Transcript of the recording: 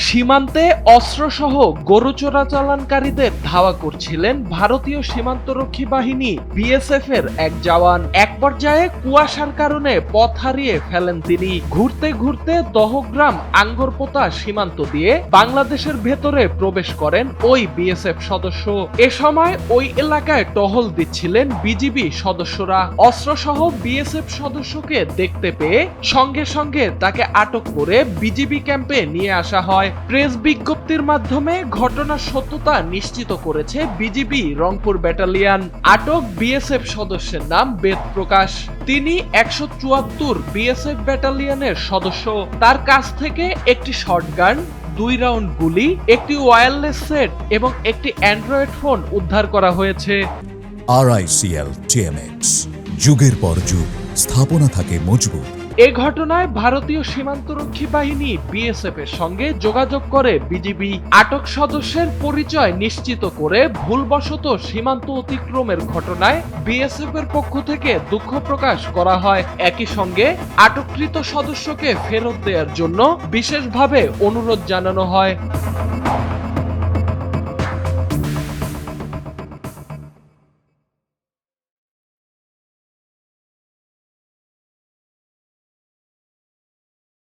সীমান্তে অস্ত্রসহ গরু চোরাচালানকারীদের ধাওয়া করছিলেন ভারতীয় সীমান্তরক্ষী বাহিনী বিএসএফ এর এক জওয়ান। এক পর্যায়ে কুয়াশার কারণে পথ হারিয়ে ফেলেন তিনি। ঘুরতে ঘুরতে দহগ্রাম আঙ্গরপোতা সীমান্ত দিয়ে বাংলাদেশের ভেতরে প্রবেশ করেন ওই বিএসএফ সদস্য। এ সময় ওই এলাকায় টহল দিচ্ছিলেন বিজিবি সদস্যরা। অস্ত্রসহ বিএসএফ সদস্যকে দেখতে পেয়ে সঙ্গে সঙ্গে তাকে আটক করে বিজিবি ক্যাম্পে নিয়ে আসা হয়। প্রেস বিজ্ঞপ্তির মাধ্যমে ঘটনার সত্যতা নিশ্চিত করেছে বিজিবি রংপুর ব্যাটালিয়ন। আটক বিএসএফ সদস্যের নাম বেদ প্রকাশ। তিনি 174 বিএসএফ ব্যাটালিয়নের সদস্য। তার কাছ থেকে একটি শটগান, 2 রাউন্ড গুলি, একটি ওয়্যারলেস সেট এবং একটি অ্যান্ড্রয়েড ফোন উদ্ধার করা হয়েছে। RICL TMX, যুগের পর যুগ স্থাপনা থাকে মজবুত। এ ঘটনায় ভারতীয় সীমান্তরক্ষী বাহিনী বিএসএফ এর সঙ্গে যোগাযোগ করে বিজিবি। আটক সদস্যের পরিচয় নিশ্চিত করে ভুলবশত সীমান্ত অতিক্রমের ঘটনায় বিএসএফ এর পক্ষ থেকে দুঃখ প্রকাশ করা হয়। একই সঙ্গে আটককৃত সদস্যকে ফেরত দেওয়ার জন্য বিশেষভাবে অনুরোধ জানানো হয়।